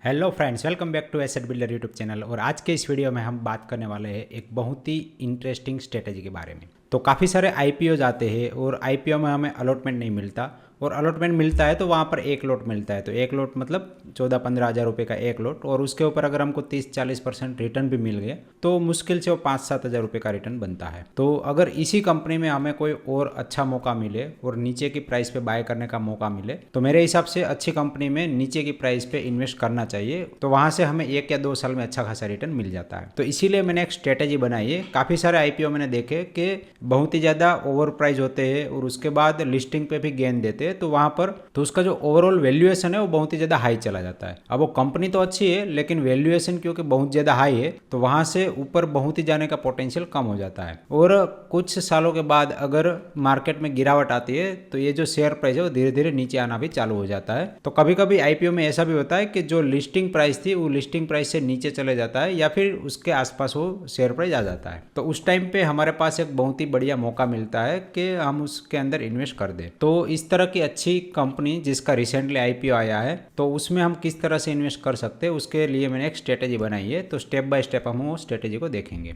Hello friends, welcome back to asset builder YouTube channel. और आज के इस वीडियो में हम बात करने वाले हैं एक बहुत ही इंटरेस्टिंग स्ट्रेटेजी के बारे में। तो काफ़ी सारे आईपीओ आते हैं और आईपीओ में हमें अलॉटमेंट नहीं मिलता, और अलॉटमेंट मिलता है तो वहाँ पर एक लॉट मिलता है। तो एक लॉट मतलब 14-15 हज़ार रुपये का एक लॉट, और उसके ऊपर अगर हमको 30-40% रिटर्न भी मिल गया तो मुश्किल से वो 5-7 हज़ार रुपये का रिटर्न बनता है। तो अगर इसी कंपनी में हमें कोई और अच्छा मौका मिले और नीचे की प्राइस पे बाय करने का मौका मिले तो मेरे हिसाब से अच्छी कंपनी में नीचे की प्राइस पे इन्वेस्ट करना चाहिए। तो वहाँ से हमें 1 या 2 साल में अच्छा खासा रिटर्न मिल जाता है। तो इसीलिए मैंने एक स्ट्रेटेजी बनाई है। काफ़ी सारे आईपीओ मैंने देखे कि बहुत ही ज़्यादा ओवर प्राइस होते हैं और उसके बाद लिस्टिंग पे भी गेन देते हैं, तो वहाँ पर तो उसका जो ओवरऑल वैल्यूएशन है वो बहुत ही ज़्यादा हाई चला जाता है। अब वो कंपनी तो अच्छी है लेकिन वैल्यूएशन क्योंकि बहुत ज़्यादा हाई है तो वहाँ से ऊपर बहुत ही जाने का पोटेंशियल कम हो जाता है। और कुछ सालों के बाद अगर मार्केट में गिरावट आती है तो ये जो शेयर प्राइस है वो धीरे धीरे नीचे आना भी चालू हो जाता है। तो कभी कभी आईपीओ में ऐसा भी होता है कि जो लिस्टिंग प्राइस थी वो लिस्टिंग प्राइस से नीचे चले जाता है या फिर उसके आसपास वो शेयर प्राइस आ जाता है। तो उस टाइम पे हमारे पास एक बहुत ही बढ़िया मौका मिलता है कि हम उसके अंदर इन्वेस्ट कर दें। तो इस तरह की अच्छी कंपनी जिसका रिसेंटली आईपीओ आया है तो उसमें हम किस तरह से इन्वेस्ट कर सकते हैं उसके लिए मैंने एक स्ट्रेटेजी बनाई है। तो स्टेप बाय स्टेप हम वो स्ट्रेटेजी को देखेंगे।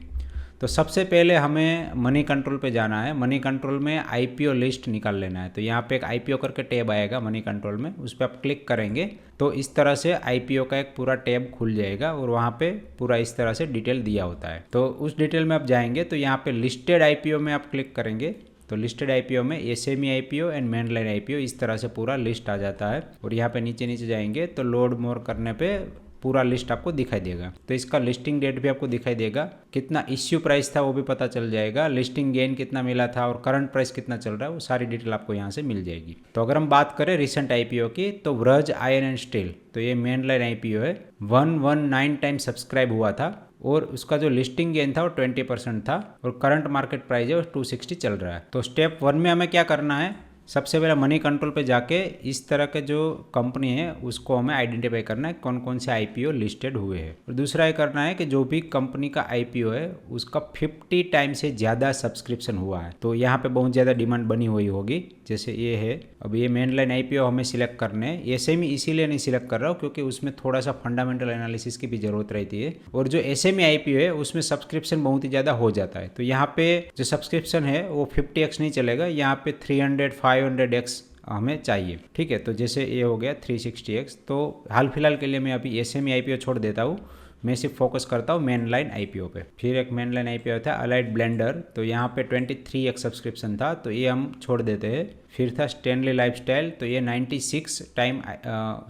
तो सबसे पहले हमें मनी कंट्रोल पे जाना है। मनी कंट्रोल में आईपीओ लिस्ट निकाल लेना है। तो यहाँ पे एक आईपीओ करके टैब आएगा मनी कंट्रोल में, उस पर आप क्लिक करेंगे तो इस तरह से आईपीओ का एक पूरा टैब खुल जाएगा और वहाँ पे पूरा इस तरह से डिटेल दिया होता है। तो उस डिटेल में आप जाएंगे तो यहाँ पे लिस्टेड आईपीओ में आप क्लिक करेंगे तो लिस्टेड आईपीओ में SME IPO and main line IPO इस तरह से पूरा लिस्ट आ जाता है। और यहाँ पे नीचे नीचे जाएंगे तो लोड मोर करने पे पूरा लिस्ट आपको दिखाई देगा। तो इसका लिस्टिंग डेट भी आपको दिखाई देगा, कितना इश्यू प्राइस था वो भी पता चल जाएगा, लिस्टिंग गेन कितना मिला था और करंट प्राइस कितना चल रहा है वो सारी डिटेल आपको यहाँ से मिल जाएगी। तो अगर हम बात करें रिसेंट आईपीओ की तो व्रज आयरन एंड स्टील, तो ये मेन लाइन आईपीओ है, 119 टाइम सब्सक्राइब हुआ था और उसका जो लिस्टिंग गेन था वो 20% था और करंट मार्केट प्राइस है वो 260 चल रहा है। तो स्टेप 1 में हमें क्या करना है, सबसे पहले मनी कंट्रोल पे जाके इस तरह के जो कंपनी है उसको हमें आइडेंटिफाई करना है कौन कौन से आईपीओ लिस्टेड हुए हैं। और दूसरा ये करना है कि जो भी कंपनी का आईपीओ है उसका 50 टाइम से ज़्यादा सब्सक्रिप्शन हुआ है। तो यहाँ पे बहुत ज़्यादा डिमांड बनी हुई होगी, जैसे ये है। अब ये मेन लाइन आईपीओ हमें सिलेक्ट करने हैं। एसएमई इसीलिए नहीं सिलेक्ट कर रहा हूँ क्योंकि उसमें थोड़ा सा फंडामेंटल एनालिसिस की भी जरूरत रहती है, और जो एसएमई आईपीओ है उसमें सब्सक्रिप्शन बहुत ही ज़्यादा हो जाता है। तो यहाँ पे जो सब्सक्रिप्शन है वो 50x नहीं चलेगा, यहाँ पे 300 500x हमें चाहिए। ठीक है, तो जैसे ये हो गया 360x। तो हाल फिलहाल के लिए मैं अभी एसएमई आईपीओ छोड़ देता हूँ, मैं सिर्फ फोकस करता हूँ मेन लाइन आईपीओ पे। फिर एक मेन लाइन आईपीओ था अलाइड ब्लेंडर, तो यहाँ पे 23x सब्सक्रिप्शन था तो ये हम छोड़ देते हैं। फिर था स्टैनली लाइफस्टाइल, तो ये 96 टाइम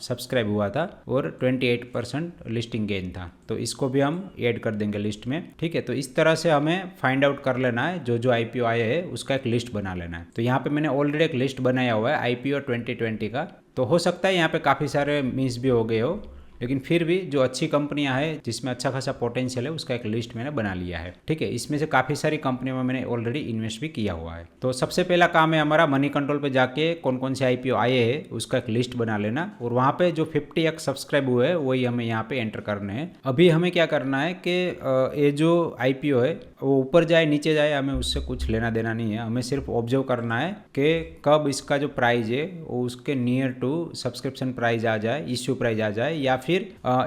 सब्सक्राइब हुआ था और 28% लिस्टिंग गेन था, तो इसको भी हम ऐड कर देंगे लिस्ट में। ठीक है, तो इस तरह से हमें फाइंड आउट कर लेना है जो जो आईपीओ आए हैं उसका एक लिस्ट बना लेना है। तो यहाँ पे मैंने ऑलरेडी एक लिस्ट बनाया हुआ है आईपीओ 2020 का। तो हो सकता है यहाँ पे काफ़ी सारे मिस भी हो गए हो, लेकिन फिर भी जो अच्छी कंपनियां हैं जिसमें अच्छा खासा पोटेंशियल है उसका एक लिस्ट मैंने बना लिया है। ठीक है, इसमें से काफ़ी सारी कंपनियों में मैंने ऑलरेडी इन्वेस्ट भी किया हुआ है। तो सबसे पहला काम है हमारा मनी कंट्रोल पे जाके कौन कौन से आईपीओ आए हैं उसका एक लिस्ट बना लेना, और वहाँ पे जो 50x सब्सक्राइब हुए हैं वही हमें यहाँ पे एंटर करने हैं। अभी हमें क्या करना है कि ये जो आईपीओ है वो ऊपर जाए नीचे जाए हमें उससे कुछ लेना देना नहीं है, हमें सिर्फ ऑब्जर्व करना है कि कब इसका जो प्राइस है वो उसके नियर टू सब्सक्रिप्शन प्राइस आ जाए, इश्यू प्राइस आ जाए, या फिर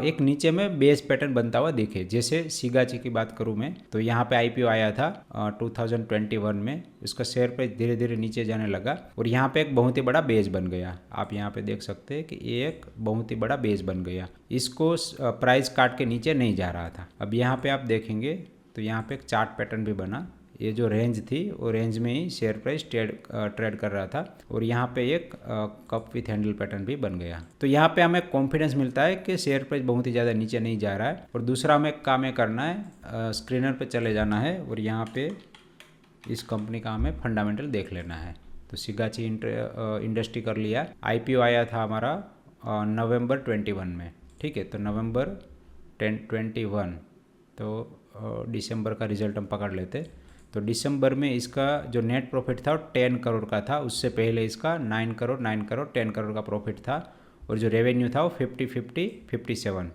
एक नीचे में बेस पैटर्न बनता हुआ दिखे। जैसे सिगाची की बात करूं मैं तो यहाँ पे आईपीओ आया था 2021 में, उसका शेयर प्राइस धीरे धीरे नीचे जाने लगा और यहाँ पे एक बहुत ही बड़ा बेस बन गया। आप यहाँ पे देख सकते हैं कि एक बहुत ही बड़ा बेस बन गया, इसको प्राइस काट के नीचे नहीं जा रहा था। अब यहाँ पे आप देखेंगे तो यहाँ पे एक चार्ट पैटर्न भी बना, ये जो रेंज थी वो रेंज में ही शेयर प्राइस ट्रेड कर रहा था, और यहाँ पे एक कप विथ हैंडल पैटर्न भी बन गया। तो यहाँ पे हमें कॉन्फिडेंस मिलता है कि शेयर प्राइस बहुत ही ज़्यादा नीचे नहीं जा रहा है। और दूसरा हमें काम ये करना है, स्क्रीनर पे चले जाना है और यहाँ पे इस कंपनी का हमें फंडामेंटल देख लेना है। तो सिगाची इंडस्ट्री कर लिया। आईपीओ आया था हमारा नवंबर 21 में। ठीक है, तो नवंबर 21, तो दिसंबर का रिजल्ट हम पकड़ लेते। तो दिसंबर में इसका जो नेट प्रॉफिट था वो 10 करोड़ का था, उससे पहले इसका 9 करोड़ 10 करोड़ का प्रॉफिट था, और जो रेवेन्यू था वो 57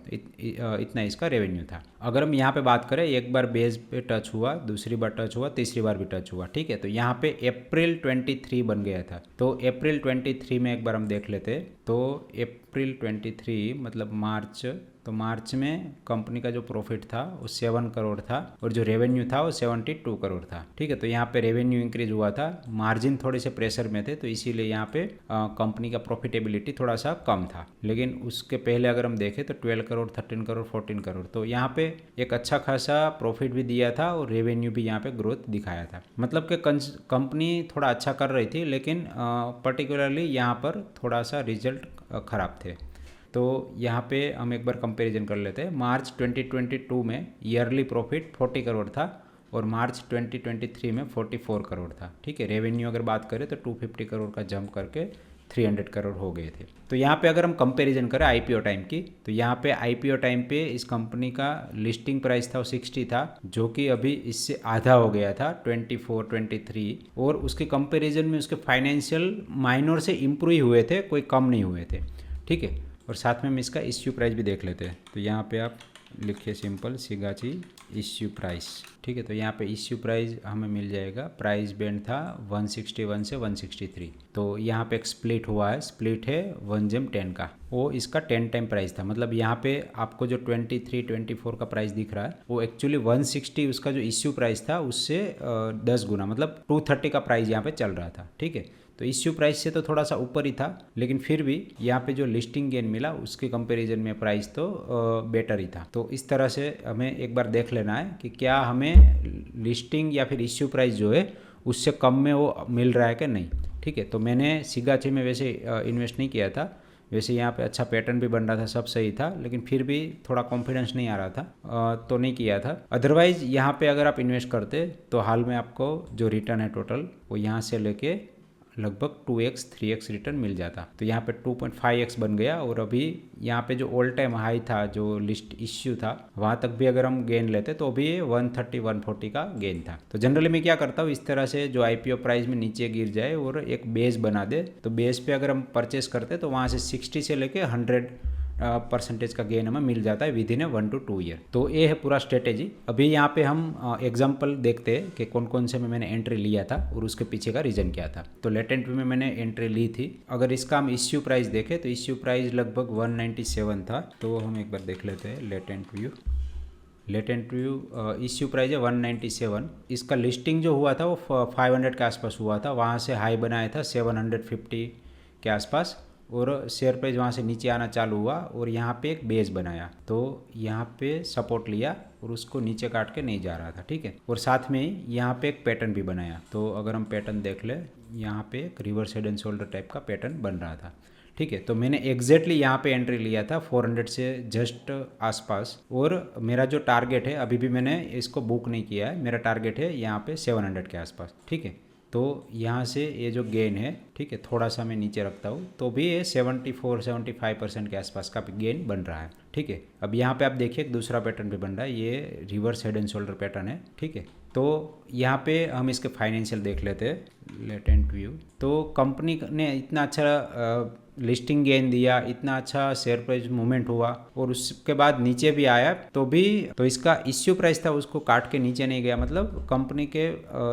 इतना इसका रेवेन्यू था। अगर हम यहाँ पे बात करें, एक बार बेस पे टच हुआ, दूसरी बार टच हुआ, तीसरी बार भी टच हुआ, ठीक है। तो यहाँ पे अप्रैल 23 बन गया था। तो अप्रैल 23 में एक बार हम देख लेते। तो अप्रैल 23 मतलब मार्च, तो मार्च में कंपनी का जो प्रॉफिट था वो 7 करोड़ था और जो रेवेन्यू था वो 72 करोड़ था, ठीक है। तो यहाँ पे रेवेन्यू इंक्रीज हुआ था, मार्जिन थोड़े से प्रेशर में थे, तो इसीलिए यहाँ पे कंपनी का प्रॉफिटेबिलिटी थोड़ा सा कम था। लेकिन उसके पहले अगर हम देखें तो 12 करोड़, 13 करोड़, 14 करोड़, तो यहाँ पे एक अच्छा खासा प्रॉफिट भी दिया था और रेवेन्यू भी यहाँ पे ग्रोथ दिखाया था। मतलब कि कंपनी थोड़ा अच्छा कर रही थी, लेकिन पर्टिकुलरली यहाँ पर थोड़ा सा रिजल्ट खराब थे। तो यहाँ पे हम एक बार कंपैरिजन कर लेते हैं। मार्च 2022 में ईयरली प्रॉफिट 40 करोड़ था और मार्च 2023 में 44 करोड़ था, ठीक है। रेवेन्यू अगर बात करें तो 250 करोड़ का जंप करके 300 करोड़ हो गए थे। तो यहाँ पे अगर हम कंपैरिजन करें आईपीओ टाइम की, तो यहाँ पे आईपीओ टाइम पे इस कंपनी का लिस्टिंग प्राइस था वो 60 था, जो कि अभी इससे आधा हो गया था 24, 23, और उसके कंपैरिजन में उसके फाइनेंशियल माइनर से इम्प्रूव हुए थे, कोई कम नहीं हुए थे, ठीक है। और साथ में हम इसका इश्यू प्राइस भी देख लेते हैं। तो यहाँ पे आप लिखिए सिंपल शिगाची इश्यू प्राइस, ठीक है। तो यहाँ पे इश्यू प्राइस हमें मिल जाएगा, प्राइस बैंड था 161 से 163। तो यहाँ पे एक स्प्लिट हुआ है, स्प्लिट है 1/10 का, वो इसका 10 टाइम प्राइस था। मतलब यहाँ पे आपको जो 23, 24 का प्राइस दिख रहा है वो एक्चुअली 160 उसका जो इश्यू प्राइस था उससे 10 गुना, मतलब 230 का प्राइस यहाँ पे चल रहा था, ठीक है। तो इश्यू प्राइस से तो थोड़ा सा ऊपर ही था, लेकिन फिर भी यहाँ पे जो लिस्टिंग गेन मिला उसके कंपैरिजन में प्राइस तो बेटर ही था। तो इस तरह से हमें एक बार देख लेना है कि क्या हमें लिस्टिंग या फिर इश्यू प्राइस जो है उससे कम में वो मिल रहा है कि नहीं, ठीक है। तो मैंने शिगाची में वैसे इन्वेस्ट नहीं किया था, वैसे यहाँ पे अच्छा पैटर्न भी बन रहा था, सब सही था, लेकिन फिर भी थोड़ा कॉन्फिडेंस नहीं आ रहा था, तो नहीं किया था। अदरवाइज़ यहाँ पे अगर आप इन्वेस्ट करते तो हाल में आपको जो रिटर्न है टोटल वो यहाँ से लेके लगभग 2x 3x रिटर्न मिल जाता। तो यहाँ पे 2.5x बन गया, और अभी यहाँ पे जो ऑल टाइम हाई था जो लिस्ट इश्यू था वहाँ तक भी अगर हम गेन लेते तो अभी 130 140 का गेन था। तो जनरली मैं क्या करता हूँ, इस तरह से जो आईपीओ प्राइस में नीचे गिर जाए और एक बेस बना दे, तो बेस पे अगर हम परचेस करते तो वहाँ से 60 से लेके 100% का गेन हमें मिल जाता है विद इन 1 to 2 ईयर। तो ये है पूरा स्ट्रेटेजी। अभी यहाँ पे हम एग्जांपल देखते हैं कि कौन कौन से में मैंने एंट्री लिया था और उसके पीछे का रीज़न क्या था। तो लेटेंट व्यू में मैंने एंट्री ली थी। अगर इसका हम इश्यू प्राइस देखें तो इश्यू प्राइस लगभग 197 था। तो हम एक बार देख लेते हैं लेटेंट व्यू इश्यू प्राइस है 197। इसका लिस्टिंग जो हुआ था वो 500 के आसपास हुआ था, वहाँ से हाई बनाया था 750 के आसपास, और शेयर प्राइस वहाँ से नीचे आना चालू हुआ और यहाँ पे एक बेस बनाया, तो यहाँ पे सपोर्ट लिया और उसको नीचे काट के नहीं जा रहा था, ठीक है। और साथ में यहाँ पे एक पैटर्न भी बनाया। तो अगर हम पैटर्न देख ले, यहाँ पे एक reverse head and shoulder type का पैटर्न बन रहा था, ठीक है। तो मैंने एग्जैक्टली यहाँ पे एंट्री लिया था 400 से जस्ट आसपास, और मेरा जो टारगेट है अभी भी मैंने इसको बुक नहीं किया है, मेरा टारगेट है यहाँ पे 700 के आसपास, ठीक है। तो यहाँ से ये जो गेन है, ठीक है, थोड़ा सा मैं नीचे रखता हूँ तो भी ये 74-75% के आसपास का गेन बन रहा है, ठीक है। अब यहाँ पे आप देखिए एक दूसरा पैटर्न भी बन रहा है, ये reverse head and shoulder pattern है, ठीक है। तो यहाँ पे हम इसके फाइनेंशियल देख लेते हैं, लेटेंट व्यू। तो कंपनी ने इतना अच्छा लिस्टिंग गेन दिया, इतना अच्छा शेयर प्राइस मूवमेंट हुआ और उसके बाद नीचे भी आया, तो इसका इश्यू प्राइस था उसको काट के नीचे नहीं गया। मतलब कंपनी के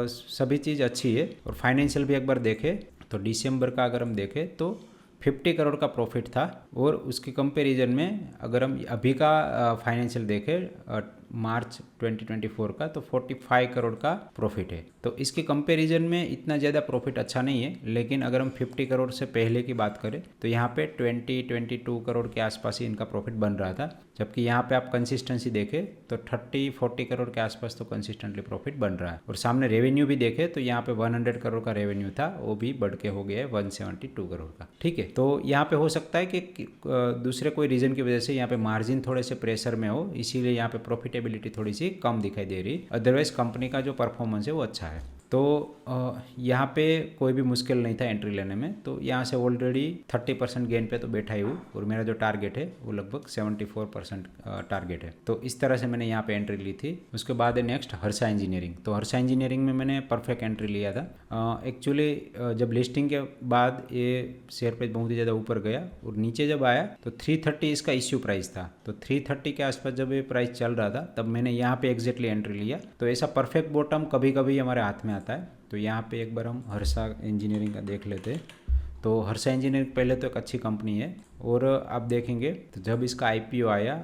सभी चीज़ अच्छी है। और फाइनेंशियल भी एक बार देखें तो दिसंबर का अगर हम देखें तो 50 करोड़ का प्रॉफिट था, और उसके कंपैरिजन में अगर हम अभी का फाइनेंशियल देखें मार्च 2024 का, तो 45 करोड़ का प्रॉफिट है। तो इसके कंपैरिजन में इतना ज़्यादा प्रॉफिट अच्छा नहीं है, लेकिन अगर हम 50 करोड़ से पहले की बात करें तो यहाँ पे 22 करोड़ के आसपास ही इनका प्रॉफिट बन रहा था। जबकि यहाँ पे आप कंसिस्टेंसी देखें तो 30-40 करोड़ के आसपास तो कंसिस्टेंटली प्रॉफिट बन रहा है। और सामने रेवेन्यू भी देखें तो यहाँ पे 100 करोड़ का रेवेन्यू था, वो भी बढ़ के हो गया है 172 करोड़ का, ठीक है। तो यहाँ पे हो सकता है कि दूसरे कोई रीज़न की वजह से यहाँ पे मार्जिन थोड़े से प्रेशर में हो, इसीलिए यहाँ पे प्रॉफिटेबिलिटी थोड़ी सी कम दिखाई दे रही। अदरवाइज कंपनी का जो परफॉर्मेंस है वो अच्छा है। तो यहाँ पे कोई भी मुश्किल नहीं था एंट्री लेने में। तो यहाँ से ऑलरेडी 30% गेन पे तो बैठा ही हूँ और मेरा जो टारगेट है वो लगभग 74% टारगेट है। तो इस तरह से मैंने यहाँ पे एंट्री ली थी। उसके बाद है नेक्स्ट हर्षा इंजीनियरिंग। तो हर्षा इंजीनियरिंग में मैंने परफेक्ट एंट्री लिया था। एक्चुअली जब लिस्टिंग के बाद ये शेयर प्राइस बहुत ही ज़्यादा ऊपर गया और नीचे जब आया तो 330 इसका इश्यू प्राइस था। तो 330 के आसपास जब ये प्राइस चल रहा था तब मैंने यहाँ पे एग्जैक्टली एंट्री लिया। तो ऐसा परफेक्ट बॉटम कभी कभी हमारे हाथ में आता है। तो यहाँ पे एक बार हम हर्षा इंजीनियरिंग का देख लेते हैं। तो हर्षा इंजीनियरिंग पहले तो एक अच्छी कंपनी है और आप देखेंगे तो जब इसका आईपीओ आया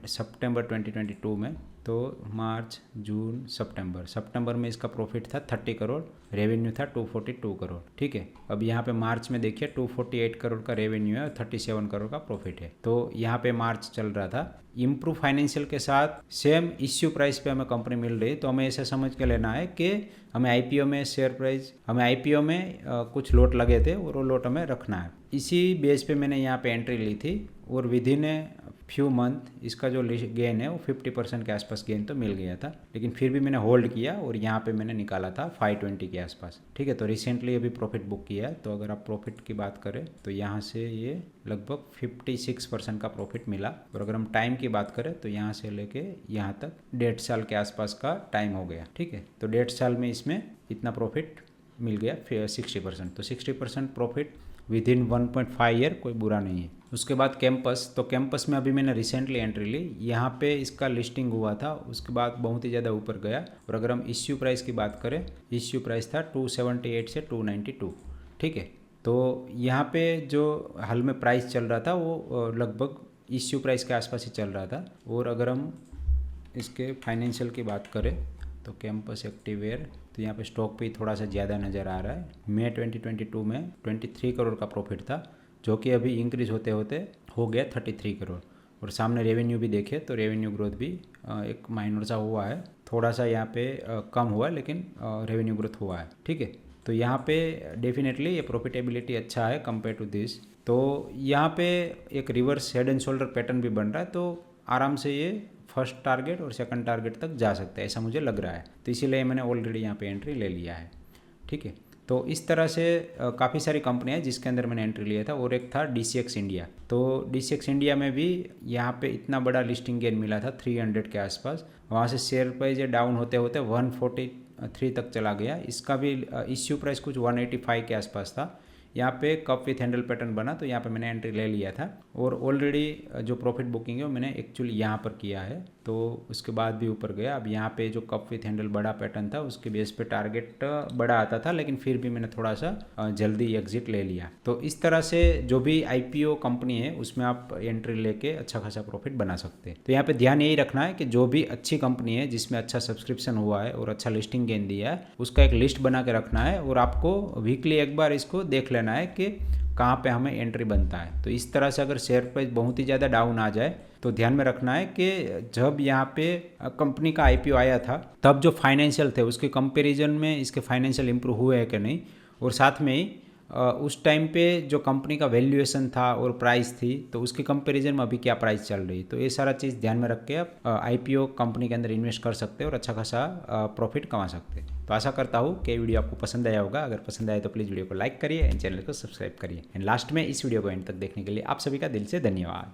सितंबर 2022 में, तो मार्च जून सितंबर में इसका प्रॉफिट था 30 करोड़, रेवेन्यू था 242 करोड़। ठीक है, अब यहाँ पे मार्च में देखिए 248 करोड़ का रेवेन्यू है और 37 करोड़ का प्रॉफिट है। तो यहाँ पे मार्च चल रहा था। इम्प्रूव फाइनेंशियल के साथ सेम इश्यू प्राइस पे हमें कंपनी मिल रही, तो हमें ऐसा समझ के लेना है कि हमें आईपीओ में शेयर प्राइस, हमें आईपीओ में कुछ लोट लगे थे और वो लोट हमें रखना है। इसी बेस पे मैंने यहाँ पे एंट्री ली थी और विद इन फ्यू मंथ इसका जो गेन है वो 50% के आसपास गेन तो मिल गया था, लेकिन फिर भी मैंने होल्ड किया और यहाँ पे मैंने निकाला था 520 के आसपास। ठीक है, तो रिसेंटली अभी प्रॉफिट बुक किया है। तो अगर आप प्रॉफिट की बात करें तो यहाँ से ये लगभग 56% का प्रॉफिट मिला। और अगर हम टाइम की बात करें तो यहाँ से लेके यहाँ तक 1.5 साल के आसपास का टाइम हो गया। ठीक है, तो 1.5 साल में इसमें इतना प्रॉफिट मिल गया 60%। तो 60% प्रॉफिट विद इन 1.5 ईयर कोई बुरा नहीं है। उसके बाद कैंपस, तो कैंपस में अभी मैंने रिसेंटली एंट्री ली। यहाँ पे इसका लिस्टिंग हुआ था, उसके बाद बहुत ही ज़्यादा ऊपर गया। और अगर हम इश्यू प्राइस की बात करें, इश्यू प्राइस था 278 से 292। ठीक है, तो यहाँ पे जो हाल में प्राइस चल रहा था वो लगभग इश्यू प्राइस के आसपास ही चल रहा था। और अगर हम इसके फाइनेंशियल की बात करें तो कैंपस एक्टिवेयर, तो यहाँ पे स्टॉक पे थोड़ा सा ज़्यादा नज़र आ रहा है। मई 2022 में 23 करोड़ का प्रॉफिट था, जो कि अभी इंक्रीज होते होते हो गया 33 करोड़। और सामने रेवेन्यू भी देखे तो रेवेन्यू ग्रोथ भी एक माइनर सा हुआ है, थोड़ा सा यहाँ पे कम हुआ है, लेकिन रेवेन्यू ग्रोथ हुआ है। ठीक है, तो यहाँ पे डेफिनेटली ये प्रॉफिटेबिलिटी अच्छा है कंपेयर टू दिस। तो यहाँ पे एक reverse head and shoulder pattern भी बन रहा है, तो आराम से ये फर्स्ट टारगेट और सेकंड टारगेट तक जा सकते हैं, ऐसा मुझे लग रहा है। तो इसीलिए मैंने ऑलरेडी यहाँ पे एंट्री ले लिया है। ठीक है, तो इस तरह से काफ़ी सारी कंपनियाँ हैं जिसके अंदर मैंने एंट्री लिया था। और एक था DCX इंडिया। तो DCX इंडिया में भी यहाँ पे इतना बड़ा लिस्टिंग गेन मिला था 300 के आसपास। वहाँ से शेयर प्राइस डाउन होते होते 143 तक चला गया। इसका भी इश्यू प्राइस कुछ 185 के आसपास था। यहाँ पे कप विथ हैंडल पैटर्न बना, तो यहाँ पे मैंने एंट्री ले लिया था। और ऑलरेडी जो प्रॉफिट बुकिंग है वो मैंने एक्चुअली यहाँ पर किया है। तो उसके बाद भी ऊपर गया। अब यहाँ पे जो कप विथ हैंडल बड़ा पैटर्न था उसके बेस पे टारगेट बड़ा आता था, लेकिन फिर भी मैंने थोड़ा सा जल्दी एग्जिट ले लिया। तो इस तरह से जो भी IPO कंपनी है उसमें आप एंट्री लेके अच्छा खासा प्रॉफिट बना सकते हैं। तो यहाँ पे ध्यान यही रखना है कि जो भी अच्छी कंपनी है जिसमें अच्छा सब्सक्रिप्शन हुआ है और अच्छा लिस्टिंग गेन दिया है, उसका एक लिस्ट बना के रखना है और आपको वीकली एक बार इसको देख लेना है कि कहाँ पे हमें एंट्री बनता है। तो इस तरह से अगर शेयर प्राइस बहुत ही ज़्यादा डाउन आ जाए तो ध्यान में रखना है कि जब यहाँ पे कंपनी का IPO आया था तब जो फाइनेंशियल थे उसके कंपैरिजन में इसके फाइनेंशियल इंप्रूव हुए हैं कि नहीं, और साथ में ही उस टाइम पे जो कंपनी का वैल्यूएशन था और प्राइस थी तो उसके कंपैरिजन में अभी क्या प्राइस चल रही। तो ये सारा चीज़ ध्यान में रख के आप IPO कंपनी के अंदर इन्वेस्ट कर सकते हैं और अच्छा खासा प्रॉफिट कमा सकते हैं। तो आशा करता हूँ कि वीडियो आपको पसंद आया होगा। अगर पसंद आए तो प्लीज़ वीडियो को लाइक करिए एंड चैनल को सब्सक्राइब करिए। एंड लास्ट में इस वीडियो को एंड तक देखने के लिए आप सभी का दिल से धन्यवाद।